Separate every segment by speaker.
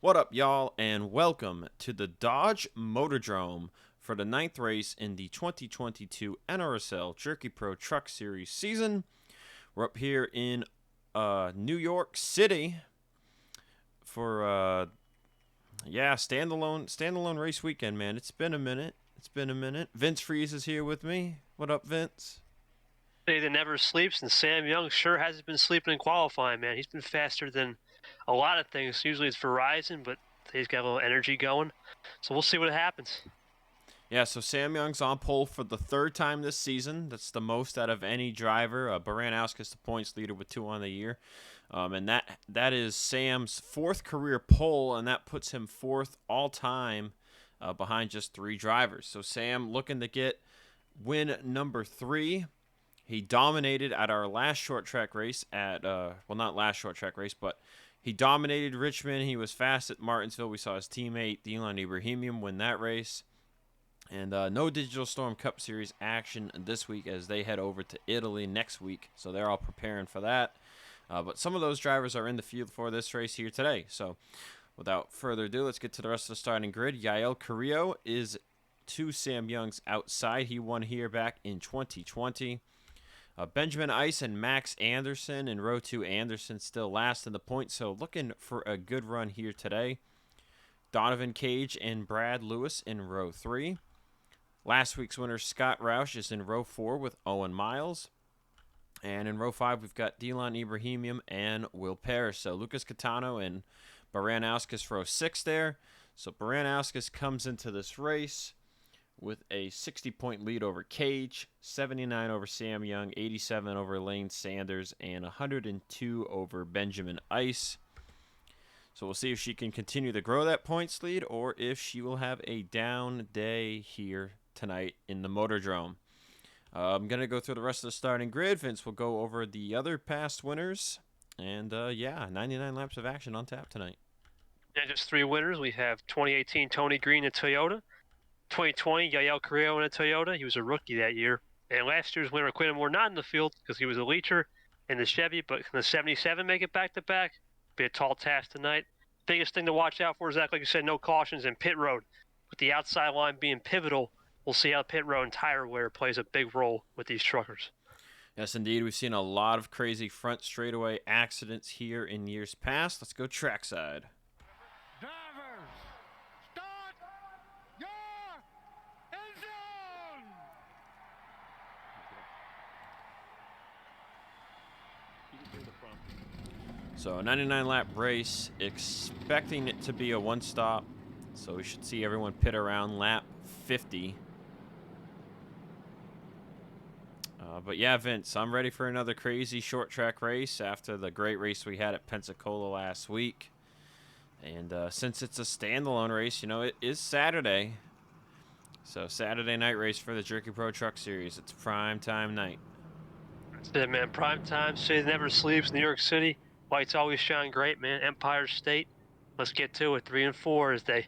Speaker 1: What up, y'all, and welcome to the Dodge Motordrome for the 9th race in the 2022 NRSL Jerky Pro Truck Series season. We're up here in New York City for standalone race weekend, man. It's been a minute. Vince Freeze is here with me. What up, Vince?
Speaker 2: That never sleeps, and Sam Young sure hasn't been sleeping in qualifying, man. He's been faster than a lot of things. Usually it's Verizon, but he's got a little energy going. So we'll see what happens.
Speaker 1: Yeah, so Sam Young's on pole for the third time this season. That's the most out of any driver. Baranowski's the points leader with 2 on the year. And that is Sam's 4th career pole, and that puts him 4th all-time behind just 3 drivers. So Sam looking to get win number 3. He dominated at our last short track race at, not last short track race, but he dominated Richmond. He was fast at Martinsville. We saw his teammate, Dylan Ibrahimian, win that race. And no Digital Storm Cup Series action this week as they head over to Italy next week. So they're all preparing for that. But some of those drivers are in the field for this race here today. So without further ado, let's get to the rest of the starting grid. Yael Carrillo is to Sam Young's outside. He won here back in 2020. Benjamin Ice and Max Anderson in row 2. Anderson still last in the points, so looking for a good run here today. Donovan Cage and Brad Lewis in row 3. Last week's winner, Scott Roush, is in row 4 with Owen Miles. And in row 5, we've got Dylan Ibrahimian and Will Parrish. So Lucas Catano and Baranowskis row 6 there. So Baranowskis comes into this race with a 60-point lead over Cage, 79 over Sam Young, 87 over Lane Sanders, and 102 over Benjamin Ice. So we'll see if she can continue to grow that points lead or if she will have a down day here tonight in the Motordrome. I'm going to go through the rest of the starting grid. Vince will go over the other past winners. And, 99 laps of action on tap tonight.
Speaker 2: Yeah, just 3 winners. We have 2018 Tony Green in Toyota. 2020, Yael Carrillo in a Toyota. He was a rookie that year. And last year's winner, Quinn Moore, not in the field because he was a leacher in the Chevy, but can the 77 make it back-to-back? Be a tall task tonight. Biggest thing to watch out for is that, like you said, no cautions in pit road. With the outside line being pivotal, we'll see how pit road and tire wear plays a big role with these truckers.
Speaker 1: Yes, indeed. We've seen a lot of crazy front straightaway accidents here in years past. Let's go trackside.
Speaker 3: Drivers, start your engine!
Speaker 1: So a 99-lap race, expecting it to be a one-stop. So we should see everyone pit around lap 50. But yeah, Vince, I'm ready for another crazy short track race after the great race we had at Pensacola last week. And since it's a standalone race, it is Saturday. So Saturday night race for the Jerky Pro Truck Series. It's prime time night.
Speaker 2: That's it, man. Prime time. City never sleeps. New York City. Lights always shine great, man. Empire State. Let's get to it. 3 and 4, as they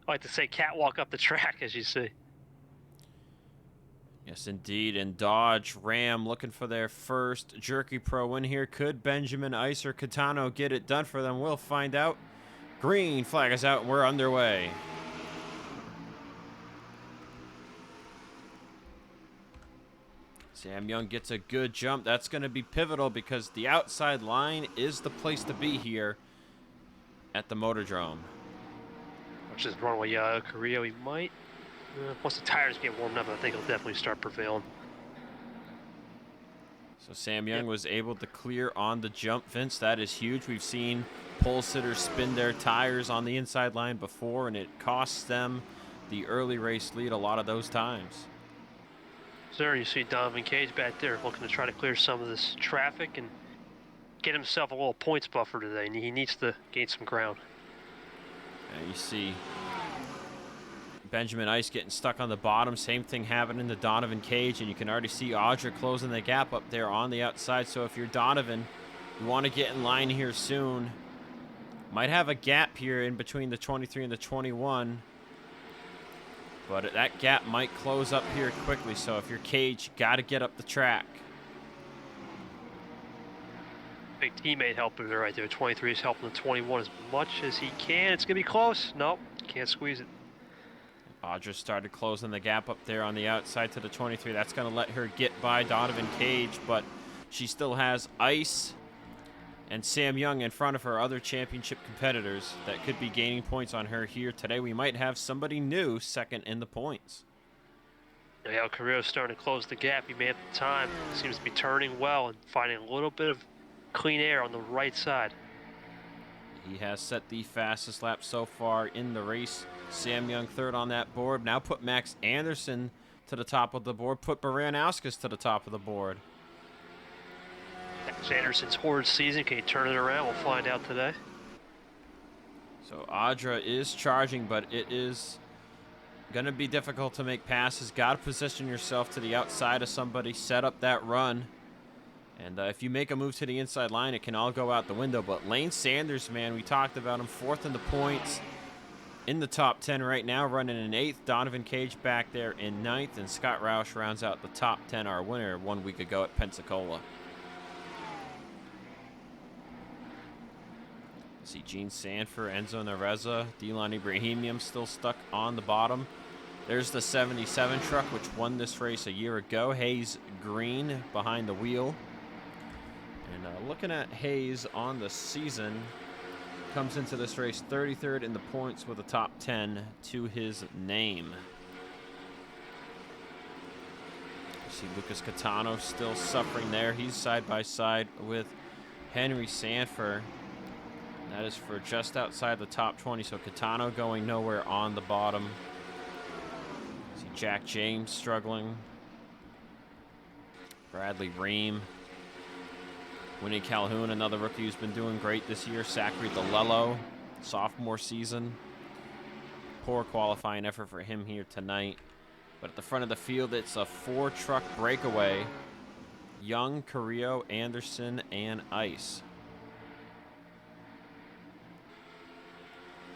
Speaker 2: like to say, catwalk up the track, as you see.
Speaker 1: Yes, indeed. And Dodge Ram looking for their first Jerky Pro win here. Could Benjamin Ice or Catano get it done for them? We'll find out. Green flag is out and we're underway. Sam Young gets a good jump. That's going to be pivotal because the outside line is the place to be here at the Motordrome.
Speaker 2: Which is runway Carrillo. He might. Once the tires get warmed up, I think he'll definitely start prevailing.
Speaker 1: So Sam Young was able to clear on the jump, Vince. That is huge. We've seen pole sitters spin their tires on the inside line before, and it costs them the early race lead a lot of those times.
Speaker 2: Sir, you see Donovan Cage back there looking to try to clear some of this traffic and get himself a little points buffer today. And he needs to gain some ground.
Speaker 1: And you see Benjamin Ice getting stuck on the bottom. Same thing happening to Donovan Cage, and you can already see Audra closing the gap up there on the outside. So if you're Donovan, you want to get in line here soon. Might have a gap here in between the 23 and the 21. But that gap might close up here quickly. So if you're Cage, got to get up the track.
Speaker 2: Big teammate helping her right there. 23 is helping the 21 as much as he can. It's going to be close. Nope, can't squeeze it.
Speaker 1: Audra started closing the gap up there on the outside to the 23. That's going to let her get by Donovan Cage, but she still has Ice and Sam Young in front of her other championship competitors that could be gaining points on her here today. We might have somebody new second in the points.
Speaker 2: Yael Carrillo's starting to close the gap. He made the time. Seems to be turning well and finding a little bit of clean air on the right side.
Speaker 1: He has set the fastest lap so far in the race. Sam Young third on that board. Now put Max Anderson to the top of the board. Put Baranowskis to the top of the board.
Speaker 2: Max Anderson's horrid season. Can he turn it around? We'll find out today.
Speaker 1: So Audra is charging, but it is going to be difficult to make passes. Got to position yourself to the outside of somebody. Set up that run. And if you make a move to the inside line, it can all go out the window. But Lane Sanders, man, we talked about him. Fourth in the points. In the top 10 right now, running in 8th. Donovan Cage back there in 9th. And Scott Roush rounds out the top 10, our winner 1 week ago at Pensacola. See Gene Sanford, Enzo Nareza, Delon Ibrahimian still stuck on the bottom. There's the 77 truck, which won this race a year ago. Hayes Green behind the wheel. And looking at Hayes on the season, comes into this race 33rd in the points with a top 10 to his name. You see Lucas Catano still suffering there. He's side by side with Henry Sanford. That is for just outside the top 20, so Catano going nowhere on the bottom. See Jack James struggling. Bradley Ream. Winnie Calhoun, another rookie who's been doing great this year. Zachary DeLello, sophomore season. Poor qualifying effort for him here tonight. But at the front of the field, it's a 4-truck breakaway. Young, Carrillo, Anderson, and Ice.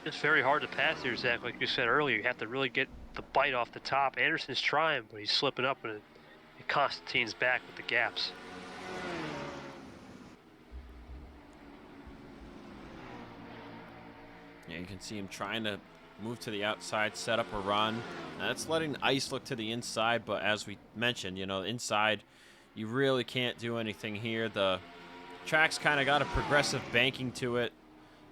Speaker 2: It's very hard to pass here, Zach. Like you said earlier, you have to really get the bite off the top. Anderson's trying, but he's slipping up, and Constantine's back with the gaps.
Speaker 1: Yeah, you can see him trying to move to the outside, set up a run. Now that's letting Ice look to the inside, but as we mentioned, you know, inside, you really can't do anything here. The track's kind of got a progressive banking to it,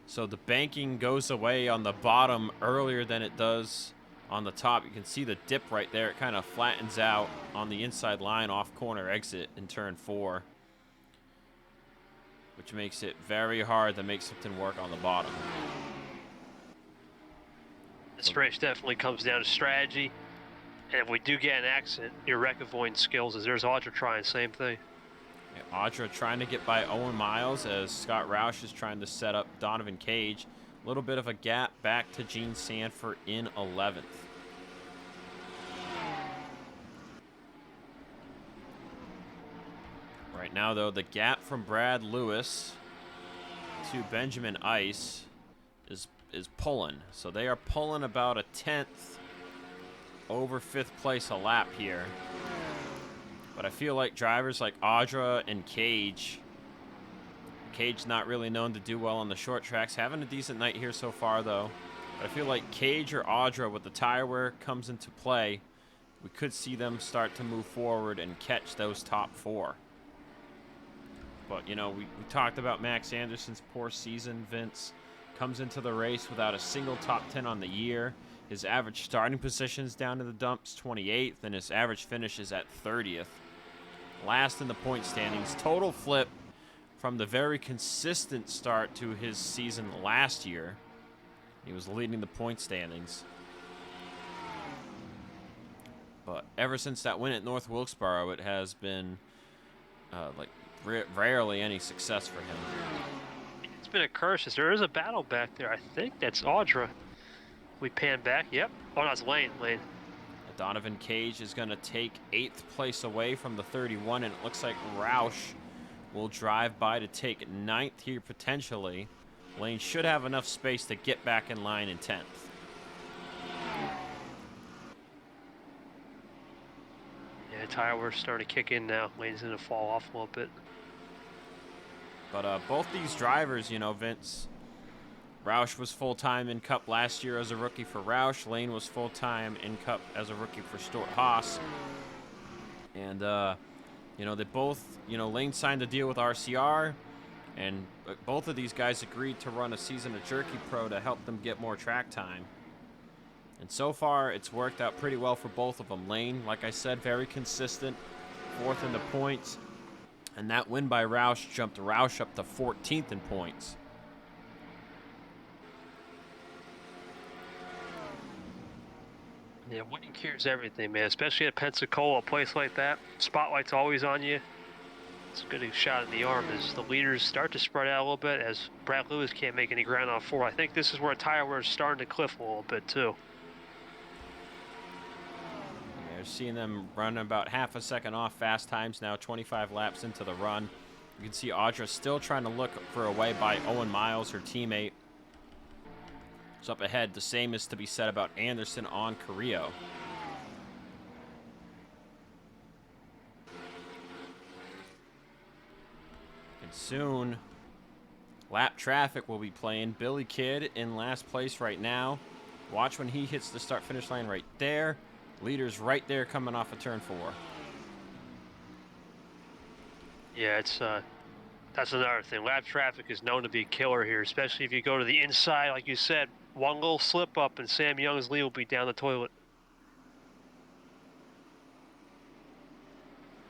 Speaker 1: so the banking goes away on the bottom earlier than it does on the top. You can see the dip right there. It kind of flattens out on the inside line off corner exit in turn 4, which makes it very hard to make something work on the bottom.
Speaker 2: This race definitely comes down to strategy. And if we do get an accident, your wreck avoidance skills, as there's Audra trying, same thing.
Speaker 1: Yeah, Audra trying to get by Owen Miles as Scott Roush is trying to set up Donovan Cage. A little bit of a gap back to Gene Sanford in 11th. Right now, though, the gap from Brad Lewis to Benjamin Ice is pulling. So they are pulling about a 10th over 5th place a lap here. But I feel like drivers like Audra and Cage not really known to do well on the short tracks. Having a decent night here so far, though. But I feel like Cage or Audra, with the tire wear comes into play, we could see them start to move forward and catch those top 4. But, you know, we talked about Max Anderson's poor season. Vince comes into the race without a single top 10 on the year. His average starting position's down in the dumps, 28th, and his average finish is at 30th. Last in the point standings. Total flip from the very consistent start to his season last year. He was leading the point standings. But ever since that win at North Wilkesboro, it has been rarely any success for him.
Speaker 2: It's been a curse. There is a battle back there. I think that's Audra. We pan back. Yep. Oh, no, it's Lane.
Speaker 1: Donovan Cage is going to take 8th place away from the 31, and it looks like Roush will drive by to take 9th here potentially. Lane should have enough space to get back in line in 10th.
Speaker 2: Yeah, tire wear's starting to kick in now. Lane's going to fall off a little bit.
Speaker 1: But both these drivers, you know, Vince, Roush was full-time in Cup last year as a rookie for Roush. Lane was full-time in Cup as a rookie for Stewart-Haas. And, you know, they both, you know, Lane signed a deal with RCR. And both of these guys agreed to run a season of Jerky Pro to help them get more track time. And so far, it's worked out pretty well for both of them. Lane, like I said, very consistent, 4th in the points. And that win by Roush jumped Roush up to 14th in points.
Speaker 2: Yeah, winning cures everything, man. Especially at Pensacola, a place like that. Spotlight's always on you. It's a good shot in the arm as the leaders start to spread out a little bit as Brad Lewis can't make any ground on 4. I think this is where tire wear is starting to cliff a little bit, too.
Speaker 1: Yeah, you're seeing them run about half a second off fast times now, 25 laps into the run. You can see Audra still trying to look for a way by Owen Miles, her teammate. So up ahead, the same is to be said about Anderson on Carrillo. And soon, lap traffic will be playing. Billy Kidd in last place right now. Watch when he hits the start-finish line right there. Leaders right there coming off of turn 4.
Speaker 2: Yeah, it's that's another thing. Lap traffic is known to be a killer here, especially if you go to the inside, like you said. One little slip up and Sam Young's lead will be down the toilet.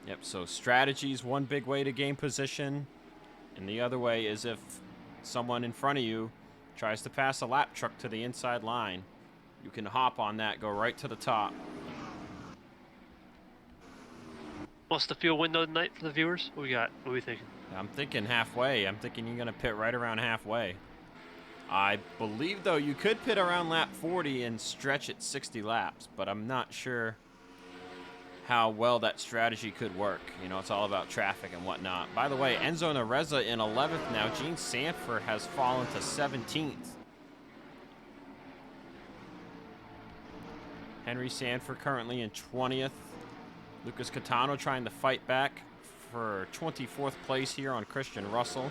Speaker 1: Yep, so strategy's one big way to gain position, and the other way is if someone in front of you tries to pass a lap truck to the inside line. You can hop on that, go right to the top.
Speaker 2: What's the field window tonight for the viewers? What we got? What are we thinking?
Speaker 1: I'm thinking halfway. I'm thinking you're going to pit right around halfway. I believe, though, you could pit around lap 40 and stretch it 60 laps, but I'm not sure how well that strategy could work. You know, it's all about traffic and whatnot. By the way, Enzo Nareza in 11th now. Gene Sanford has fallen to 17th. Henry Sanford currently in 20th. Lucas Catano trying to fight back for 24th place here on Christian Russell.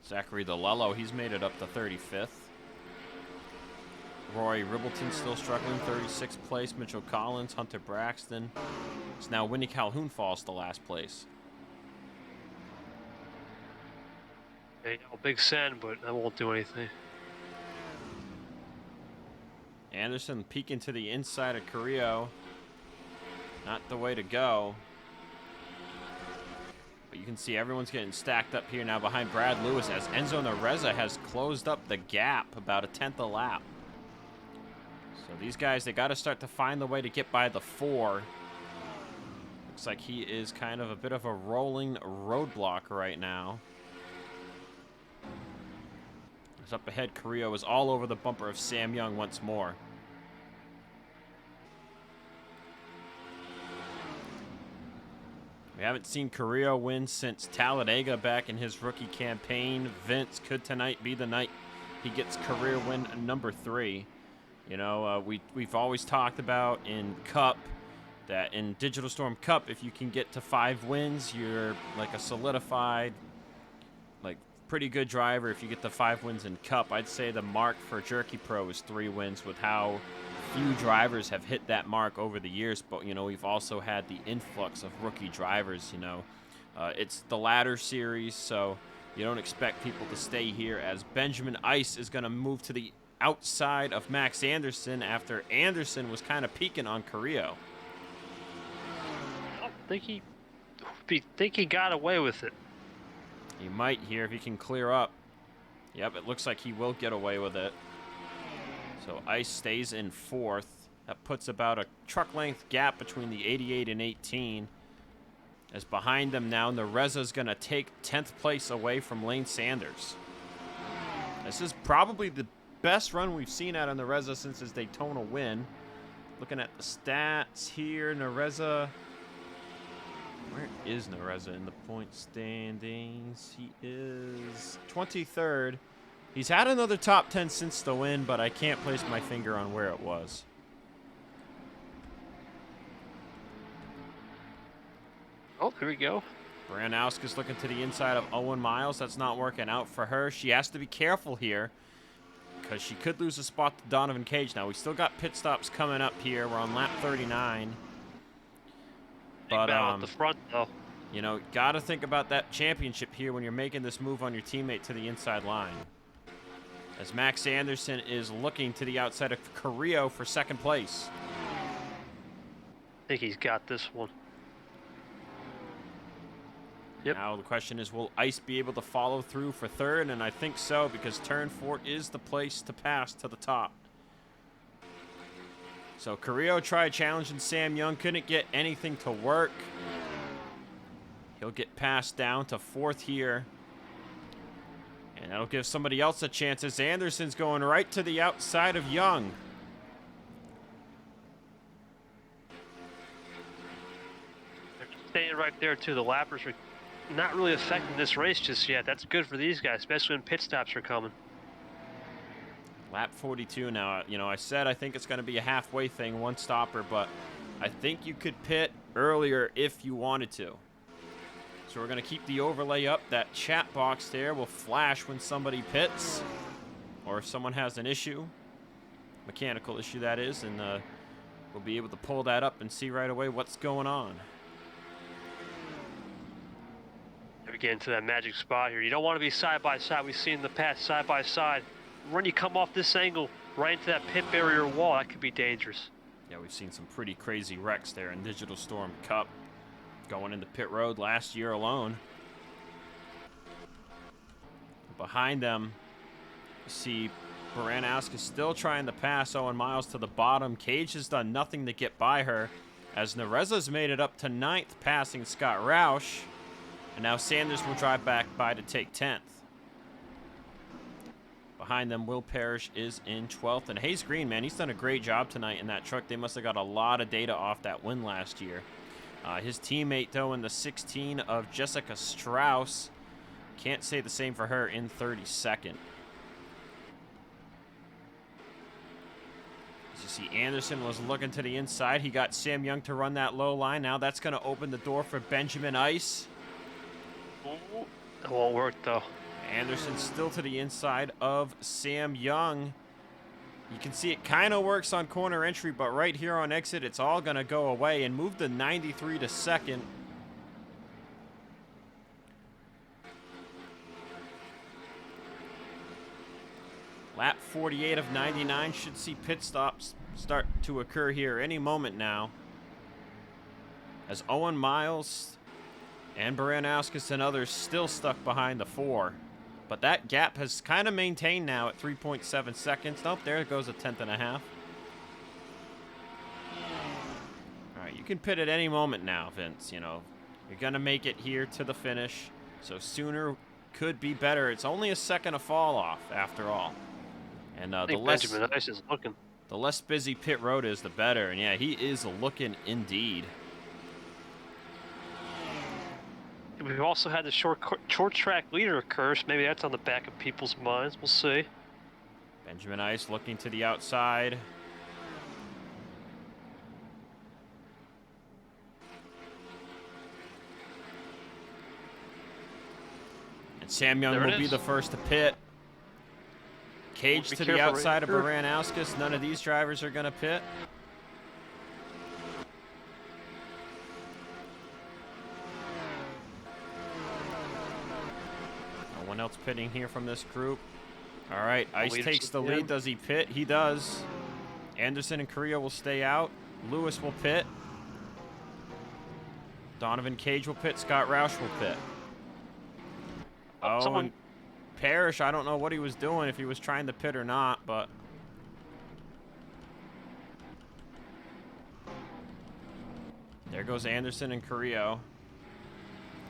Speaker 1: Zachary DeLello, he's made it up to 35th. Rory Ribbleton still struggling, 36th place. Mitchell Collins, Hunter Braxton. So now Winnie Calhoun falls to last place.
Speaker 2: Hey, big send, but that won't do anything.
Speaker 1: Anderson peeking to the inside of Carrillo. Not the way to go. But you can see everyone's getting stacked up here now behind Brad Lewis as Enzo Nareza has closed up the gap about a 10th a lap. So these guys, they got to start to find the way to get by the 4. Looks like he is kind of a bit of a rolling roadblock right now. As up ahead, Carrillo is all over the bumper of Sam Young once more. We haven't seen Carrillo win since Talladega back in his rookie campaign. Vince, could tonight be the night he gets career win number 3? You know, we've always talked about in Cup that in Digital Storm Cup, if you can get to 5 wins, you're like a solidified, like pretty good driver. If you get the 5 wins in Cup, I'd say the mark for Jerky Pro is 3 wins with how few drivers have hit that mark over the years. But, you know, we've also had the influx of rookie drivers, you know. It's the ladder series, so you don't expect people to stay here as Benjamin Ice is going to move to the outside of Max Anderson after Anderson was kind of peeking on Carrillo.
Speaker 2: I think he got away with it.
Speaker 1: He might here if he can clear up. Yep, it looks like he will get away with it. So Ice stays in 4th. That puts about a truck length gap between the 88 and 18. As behind them now, Nareza's going to take 10th place away from Lane Sanders. This is probably the best run we've seen out of Nareza since his Daytona win. Looking at the stats here, Nareza. Where is Nareza in the point standings? He is 23rd. He's had another top 10 since the win, but I can't place my finger on where it was.
Speaker 2: Oh, here we go.
Speaker 1: Baranowski's looking to the inside of Owen Miles. That's not working out for her. She has to be careful here because she could lose a spot to Donovan Cage. Now, we still got pit stops coming up here. We're on lap 39.
Speaker 2: Big battle at the front, though.
Speaker 1: You know, got to think about that championship here when you're making this move on your teammate to the inside line. As Max Anderson is looking to the outside of Carrillo for second place.
Speaker 2: I think he's got this one. Yep.
Speaker 1: Now the question is, will Ice be able to follow through for third? And I think so, because turn 4 is the place to pass to the top. So Carrillo tried challenging Sam Young, couldn't get anything to work. He'll get passed down to fourth here. And that'll give somebody else a chance as Anderson's going right to the outside of Young.
Speaker 2: They're staying right there, too. The lappers are not really affecting this race just yet. That's good for these guys, especially when pit stops are coming.
Speaker 1: Lap 42 now. You know, I said I think it's going to be a halfway thing, one stopper, but I think you could pit earlier if you wanted to. So we're going to keep the overlay up. That chat box there will flash when somebody pits or if someone has an issue, mechanical issue that is, and we'll be able to pull that up and see right away what's going on.
Speaker 2: We're getting to that magic spot here. You don't want to be side by side. We've seen in the past side by side. When you come off this angle right into that pit barrier wall, that could be dangerous.
Speaker 1: Yeah, we've seen some pretty crazy wrecks there in Digital Storm Cup going into pit road last year alone. Behind them, you see Baranowski still trying to pass Owen Miles to the bottom. Cage has done nothing to get by her as Nereza's made it up to 9th, passing Scott Roush. And now Sanders will drive back by to take 10th. Behind them, Will Parrish is in 12th. And Hayes Green, man, he's done a great job tonight in that truck. They must have got a lot of data off that win last year. His teammate, though, in the 16 of Jessica Strauss. Can't say the same for her in 32nd. As you see, Anderson was looking to the inside. He got Sam Young to run that low line. Now that's going to open the door for Benjamin Ice.
Speaker 2: It won't work, though.
Speaker 1: Anderson still to the inside of Sam Young. You can see it kind of works on corner entry, but right here on exit, it's all going to go away and move the 93 to second. Lap 48 of 99 should see pit stops start to occur here any moment now. As Owen Miles and Baranowskis and others still stuck behind the 4. But that gap has kind of maintained now at 3.7 seconds. Nope, there goes a 10th and a half. All right, you can pit at any moment now, Vince. You know, you're going to make it here to the finish. So sooner could be better. It's only a second of fall off after all. And
Speaker 2: I think Benjamin Ice is looking.
Speaker 1: The less busy pit road is, the better. And yeah, he is looking indeed.
Speaker 2: We've also had the short track leader curse. Maybe that's on the back of people's minds. We'll see.
Speaker 1: Benjamin Ice looking to the outside. And Sam Young will be the first to pit. Cage to the outside of Baranowskis. None of these drivers are going to pit. No one else pitting here from this group. All right, Ice takes the lead. Does he pit? He does. Anderson and Carrillo will stay out. Lewis will pit. Donovan Cage will pit. Scott Roush will pit. Oh, and Parrish, I don't know what he was doing, if he was trying to pit or not, but... There goes Anderson and Carrillo.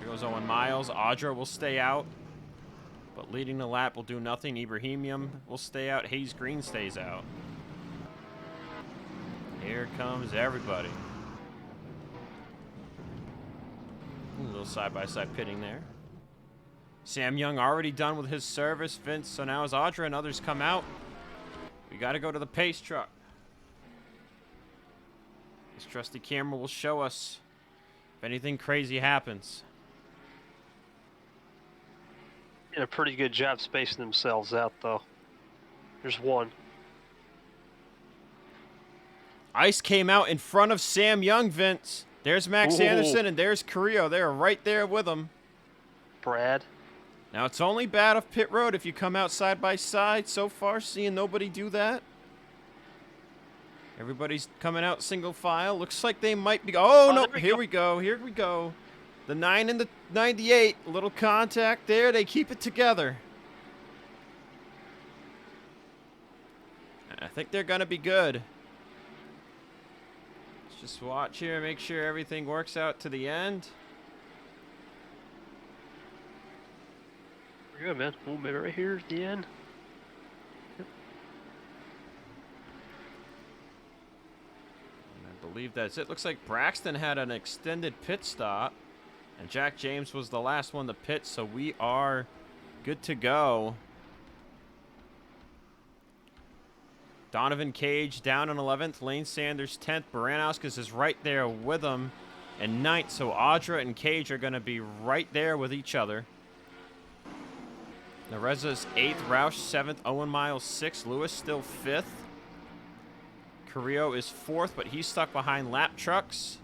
Speaker 1: There goes Owen Miles. Audra will stay out. But leading the lap will do nothing. Ibrahimian will stay out. Hayes Green stays out. Here comes everybody. A little side-by-side pitting there. Sam Young already done with his service, Vince. So now as Audra and others come out, we got to go to the pace truck. This trusty camera will show us if anything crazy happens.
Speaker 2: Did a pretty good job spacing themselves out, though. There's one.
Speaker 1: Ice came out in front of Sam Young, Vince. There's Max
Speaker 2: Ooh.
Speaker 1: Anderson, and there's Carrillo. They're right there with him.
Speaker 2: Brad.
Speaker 1: Now, it's only bad of pit road if you come out side by side. So far, seeing nobody do that. Everybody's coming out single file. Looks like they might be. Oh, no. Here we go. Here we go. The 9 and the 98. A little contact there. They keep it together. I think they're going to be good. Let's just watch here. Make sure everything works out to the end.
Speaker 2: We're good, man. Oh, maybe right here at the end.
Speaker 1: I believe that's it. Looks like Braxton had an extended pit stop, and Jack James was the last one to pit, so we are good to go. Donovan Cage down in 11th. Lane Sanders 10th. Baranowskis is right there with him in 9th, so Audra and Cage are going to be right there with each other. Nareza's 8th. Roush 7th. Owen Miles 6th. Lewis still 5th. Carrillo is 4th, but he's stuck behind lap trucks.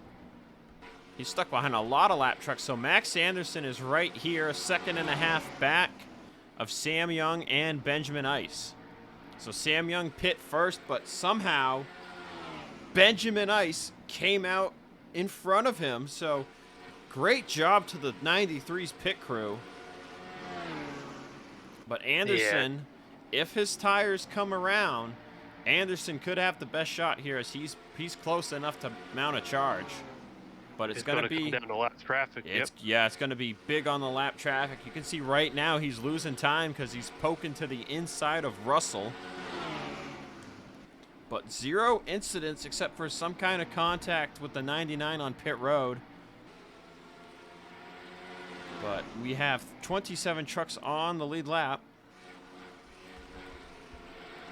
Speaker 1: He's stuck behind a lot of lap trucks. So Max Anderson is right here, a second and a half back of Sam Young and Benjamin Ice. So Sam Young pit first, but somehow Benjamin Ice came out in front of him. So great job to the 93's pit crew. But Anderson, if his tires come around, Anderson could have the best shot here as he's close enough to mount a charge. But it's going to be
Speaker 2: come down to lap traffic.
Speaker 1: Yeah, it's going to be big on the lap traffic. You can see right now he's losing time because he's poking to the inside of Russell. But 0 incidents except for some kind of contact with the 99 on pit road. But we have 27 trucks on the lead lap.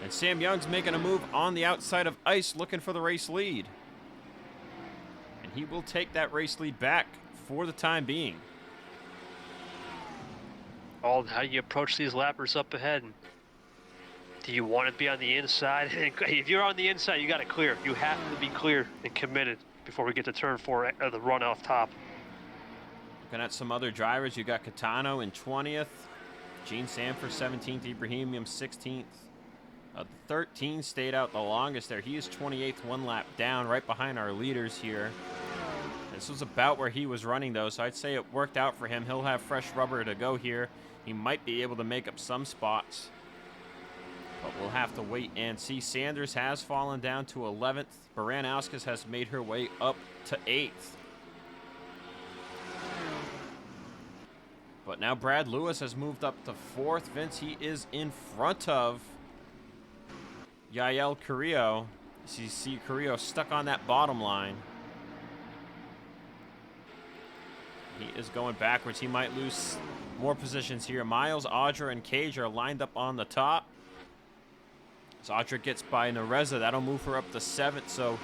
Speaker 1: And Sam Young's making a move on the outside of Ice looking for the race lead. And he will take that race lead back for the time being.
Speaker 2: All how you approach these lappers up ahead. Do you want to be on the inside? If you're on the inside, you got to clear. You have to be clear and committed before we get to turn 4 of the run off top.
Speaker 1: Looking at some other drivers, you got Catano in 20th. Gene Sanford 17th. Ibrahimium 16th. 13 stayed out the longest there. He is 28th, 1 lap down, right behind our leaders here. This was about where he was running, though, so I'd say it worked out for him. He'll have fresh rubber to go here. He might be able to make up some spots, but we'll have to wait and see. Sanders has fallen down to 11th. Baranowskis has made her way up to 8th. But now Brad Lewis has moved up to 4th. Vince, he is in front of Yael Carrillo. So you see Carrillo stuck on that bottom line. He is going backwards. He might lose more positions here. Miles, Audra, and Cage are lined up on the top. As Audra gets by Nareza, that'll move her up to 7th. So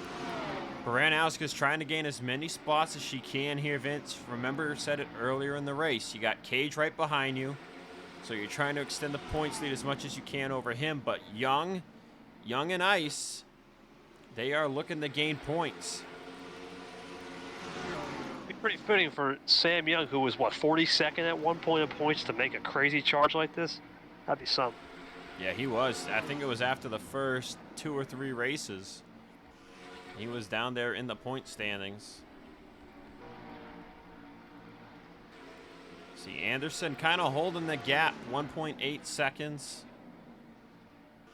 Speaker 1: Baranowski's trying to gain as many spots as she can here, Vince. Remember, said it earlier in the race. You got Cage right behind you. So you're trying to extend the points lead as much as you can over him. But Young and Ice, they are looking to gain points.
Speaker 2: Be pretty fitting for Sam Young, who was, what, 42nd at one point in points, to make a crazy charge like this. That'd be something.
Speaker 1: Yeah, he was. I think it was after the first 2 or 3 races. He was down there in the point standings. See, Anderson kind of holding the gap, 1.8 seconds.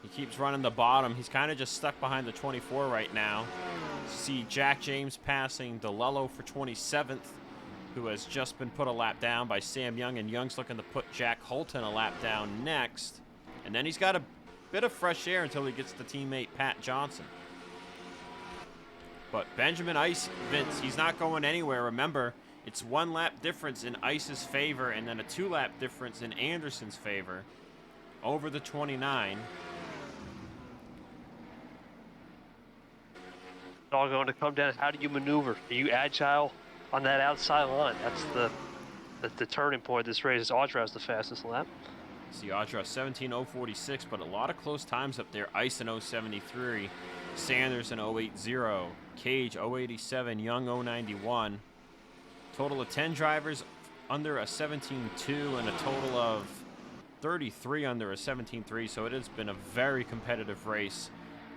Speaker 1: He keeps running the bottom. He's kind of just stuck behind the 24 right now. See Jack James passing DeLello for 27th, who has just been put a lap down by Sam Young, and Young's looking to put Jack Holton a lap down next. And then he's got a bit of fresh air until he gets to teammate Pat Johnson. But Benjamin Ice, Vince, he's not going anywhere. Remember, it's 1 lap difference in Ice's favor and then a 2 lap difference in Anderson's favor over the 29.
Speaker 2: It's all going to come down. How do you maneuver? Are you agile on that outside line. That's the turning point. This race is Audra the fastest lap.
Speaker 1: See Audra 17.046, but a lot of close times up there. Ice in 0.73, Sanders in 0.80, Cage 0.87, Young 0.91. Total of 10 drivers under a 17.2 and a total of 33 under a 17.3. So it has been a very competitive race.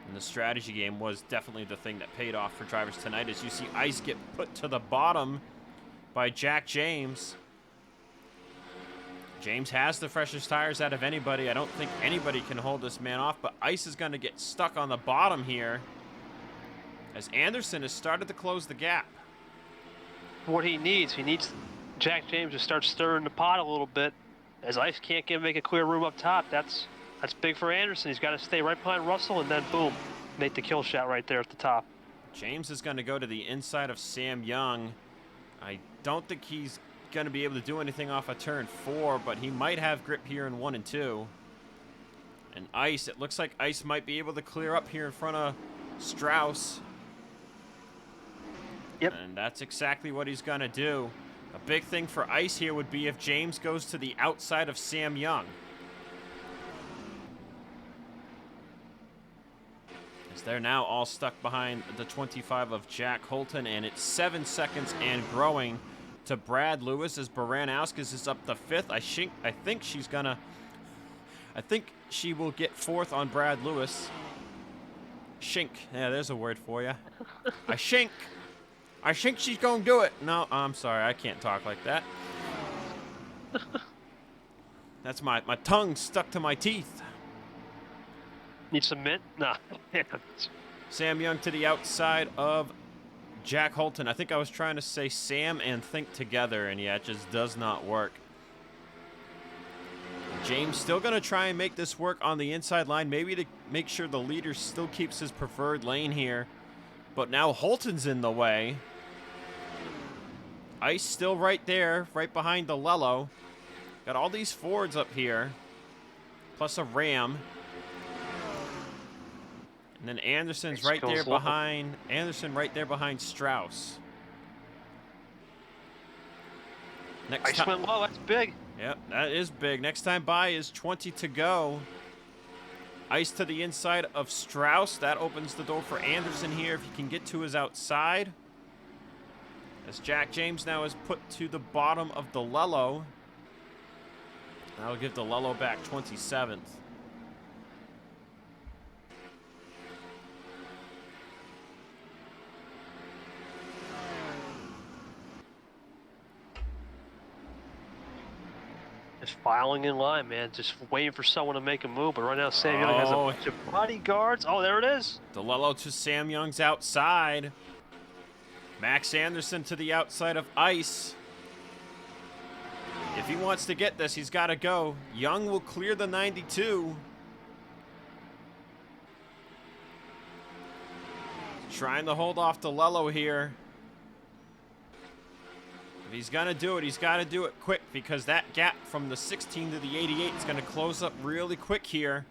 Speaker 1: And the strategy game was definitely the thing that paid off for drivers tonight, as you see Ice get put to the bottom by Jack James. James has the freshest tires out of anybody. I don't think anybody can hold this man off, but Ice is going to get stuck on the bottom here as Anderson has started to close the gap.
Speaker 2: What he needs Jack James to start stirring the pot a little bit, as Ice can't make a clear room up top. That's big for Anderson. He's got to stay right behind Russell, and then boom, make the kill shot right there at the top.
Speaker 1: James is going to go to the inside of Sam Young. I don't think he's going to be able to do anything off of turn 4, but he might have grip here in 1 and 2. And Ice, it looks like Ice might be able to clear up here in front of Strauss.
Speaker 2: Yep.
Speaker 1: And that's exactly what he's going to do. A big thing for Ice here would be if James goes to the outside of Sam Young. As they're now all stuck behind the 25 of Jack Holton, and it's 7 seconds and growing to Brad Lewis as Baranowskis is up to 5th. I think she's gonna. I think she will get 4th on Brad Lewis. Shink. Yeah, there's a word for you. I think she's gonna do it. No, I'm sorry, I can't talk like that. That's my tongue stuck to my teeth.
Speaker 2: Need some mint? Nah.
Speaker 1: Sam Young to the outside of Jack Holton. I think I was trying to say Sam and Think together, and yeah, it just does not work. James still going to try and make this work on the inside line, maybe to make sure the leader still keeps his preferred lane here. But now Holton's in the way. Ice still right there, right behind the Lello. Got all these Fords up here, plus a Ram. And then Anderson's right there behind. Anderson right there behind Strauss.
Speaker 2: Ice went low. That's big.
Speaker 1: Yep, that is big. Next time by is 20 to go. Ice to the inside of Strauss. That opens the door for Anderson here if he can get to his outside. As Jack James now is put to the bottom of the Lello. That'll give the Lello back 27th.
Speaker 2: Just filing in line, man. Just waiting for someone to make a move. But right now, Sam Young has a bunch of bodyguards. Oh, there it is.
Speaker 1: DeLello to Sam Young's outside. Max Anderson to the outside of Ice. If he wants to get this, he's got to go. Young will clear the 92. Trying to hold off DeLello here. If he's going to do it, he's got to do it quick, because that gap from the 16 to the 88 is going to close up really quick here.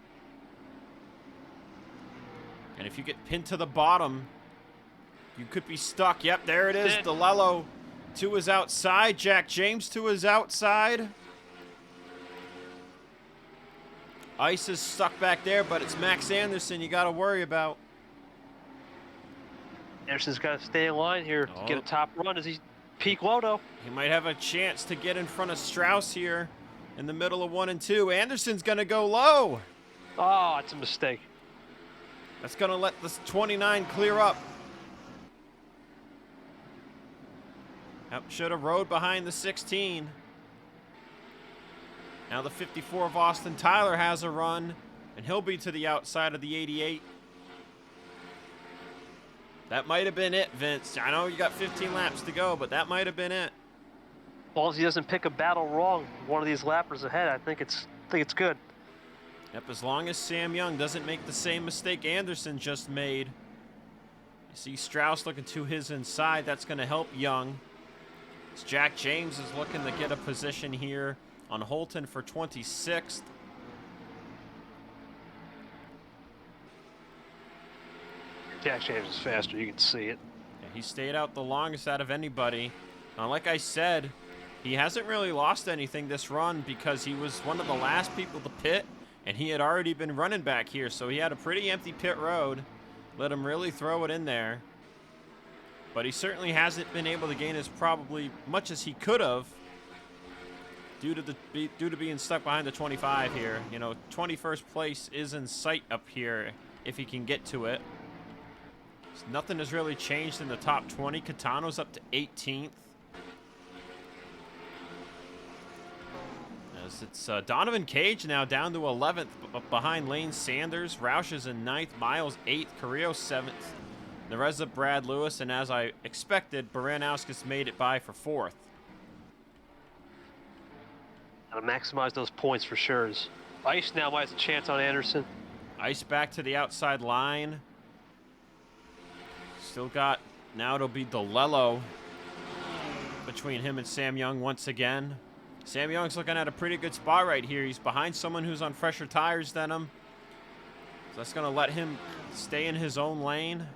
Speaker 1: And if you get pinned to the bottom, you could be stuck. Yep, there it is. DeLello to his outside. Jack James to his outside. Ice is stuck back there, but it's Max Anderson you got to worry about.
Speaker 2: Anderson's got to stay in line here to get a top run as he peak low, though.
Speaker 1: He might have a chance to get in front of Strauss here in the middle of 1 and 2. Anderson's going to go low.
Speaker 2: Oh, it's a mistake.
Speaker 1: That's going to let this 29 clear up. Yep, should have rode behind the 16. Now the 54 of Austin Tyler has a run, and he'll be to the outside of the 88. That might have been it, Vince. I know you got 15 laps to go, but that might have been it.
Speaker 2: Well, as he doesn't pick a battle wrong, one of these lappers ahead, I think it's good.
Speaker 1: Yep, as long as Sam Young doesn't make the same mistake Anderson just made. You see Strauss looking to his inside. That's going to help Young. As Jack James is looking to get a position here on Holton for 26th.
Speaker 2: Jack James is faster. You can see it.
Speaker 1: Yeah, he stayed out the longest out of anybody. Like I said, he hasn't really lost anything this run because he was one of the last people to pit, and he had already been running back here, so he had a pretty empty pit road. Let him really throw it in there. But he certainly hasn't been able to gain as probably much as he could have due to being stuck behind the 25 here. You know, 21st place is in sight up here if he can get to it. So nothing has really changed in the top 20. Catano's up to 18th. As it's Donovan Cage now down to 11th behind Lane Sanders. Roush is in 9th. Miles 8th. Carrillo 7th. Nareza, Brad Lewis, and as I expected, Baranowskis made it by for 4th.
Speaker 2: Gotta maximize those points for sure. Ice now might have a chance on Anderson.
Speaker 1: Ice back to the outside line. Still got, now it'll be DeLello between him and Sam Young once again. Sam Young's looking at a pretty good spot right here. He's behind someone who's on fresher tires than him. So that's going to let him stay in his own lane.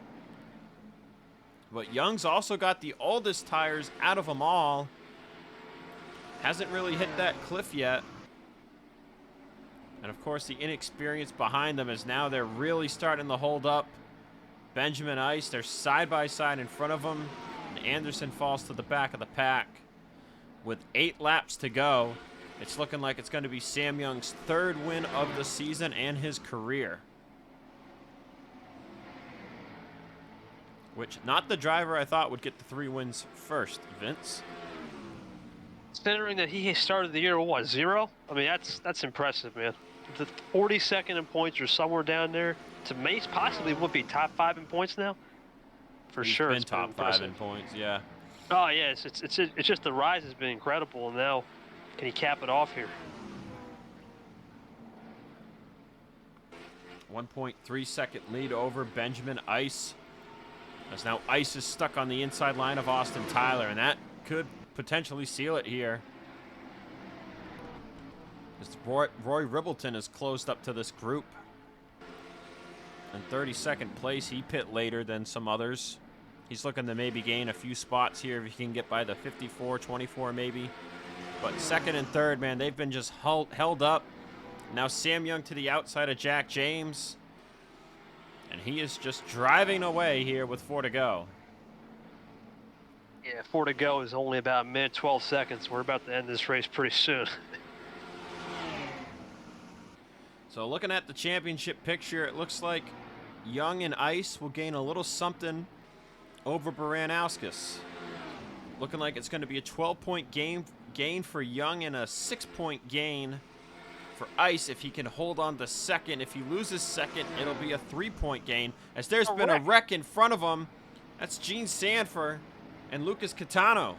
Speaker 1: But Young's also got the oldest tires out of them all. Hasn't really hit that cliff yet. And of course the inexperience behind them is now they're really starting to hold up. Benjamin Ice, they're side by side in front of him. And Anderson falls to the back of the pack. With 8 laps to go, it's looking like it's going to be Sam Young's 3rd win of the season and his career. Which, not the driver I thought would get the 3 wins first, Vince.
Speaker 2: Considering that he started the year, what, 0? I mean, that's impressive, man. The 42nd in points or somewhere down there. To Mace possibly would be top 5 in points now. For sure,
Speaker 1: He's been top 5 in points, yeah.
Speaker 2: Oh yeah, it's just the rise has been incredible, and now can he cap it off here?
Speaker 1: 1.3 second lead over Benjamin Ice. As now Ice is stuck on the inside line of Austin Tyler, and that could potentially seal it here. As Roy Ribbleton is closed up to this group. In 32nd place, he pit later than some others. He's looking to maybe gain a few spots here if he can get by the 54, 24 maybe. But 2nd and 3rd, man, they've been just held up. Now Sam Young to the outside of Jack James. And he is just driving away here with 4 to go.
Speaker 2: Yeah, 4 to go is only about a minute, 12 seconds. We're about to end this race pretty soon.
Speaker 1: So looking at the championship picture, it looks like Young and Ice will gain a little something over Baranowskis. Looking like it's going to be a 12-point gain for Young and a 6-point gain for Ice if he can hold on to 2nd. If he loses 2nd, it'll be a 3-point gain. As there's been a wreck in front of him. That's Gene Sanford and Lucas Catano.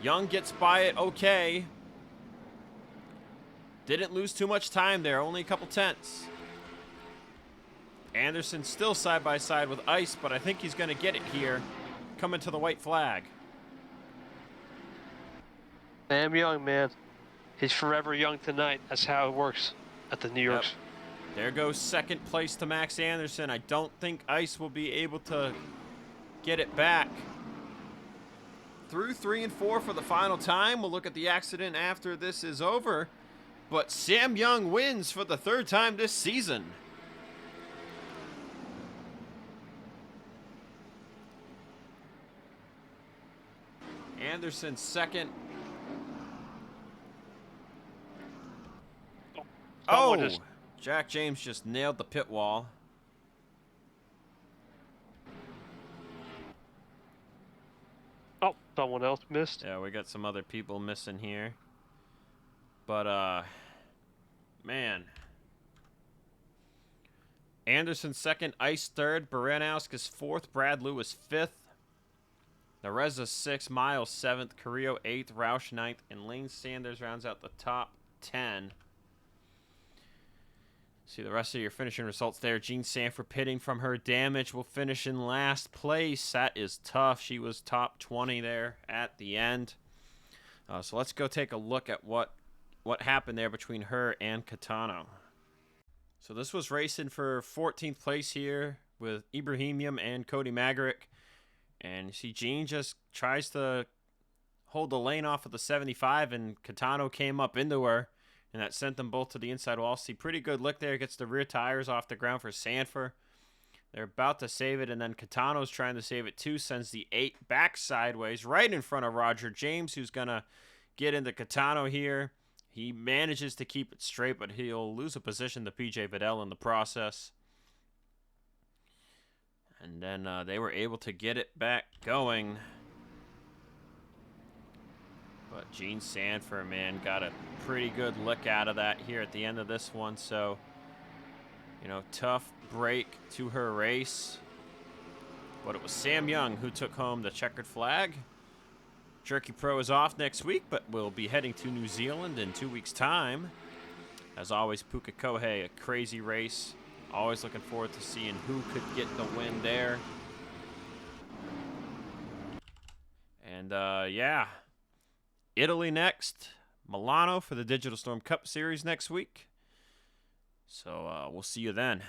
Speaker 1: Young gets by it okay. Didn't lose too much time there, only a couple tenths. Anderson still side by side with Ice, but I think he's going to get it here, coming to the white flag.
Speaker 2: Sam Young, man. He's forever young tonight. That's how it works at the New York.
Speaker 1: Yep. There goes 2nd place to Max Anderson. I don't think Ice will be able to get it back. Through 3 and 4 for the final time. We'll look at the accident after this is over. But Sam Young wins for the 3rd time this season. Anderson 2nd. Oh! Jack James just nailed the pit wall.
Speaker 2: Oh, someone else missed.
Speaker 1: Yeah, we got some other people missing here. But, man. Anderson 2nd, Ice 3rd, Baranowskis 4th, Brad Lewis 5th. Nareza 6th, Miles 7th, Carrillo 8th, Roush 9th, and Lane Sanders rounds out the top 10. See the rest of your finishing results there. Gene Sanford pitting from her damage will finish in last place. That is tough. She was top 20 there at the end. So let's go take a look at what happened there between her and Catano. So this was racing for 14th place here with Ibrahimian and Cody Magarick. And you see Gene just tries to hold the lane off of the 75, and Catano came up into her, and that sent them both to the inside wall. See, pretty good lick there. Gets the rear tires off the ground for Sanford. They're about to save it, and then Catano's trying to save it too. Sends the 8 back sideways right in front of Roger James, who's going to get into Catano here. He manages to keep it straight, but he'll lose a position to PJ Vidal in the process. And then they were able to get it back going. But Gene Sanford, man, got a pretty good lick out of that here at the end of this one. So, you know, tough break to her race. But it was Sam Young who took home the checkered flag. Jerky Pro is off next week, but we'll be heading to New Zealand in 2 weeks' time. As always, Puka Kohei, a crazy race. Always looking forward to seeing who could get the win there. And, yeah. Italy next. Milano for the Digital Storm Cup Series next week. So, we'll see you then.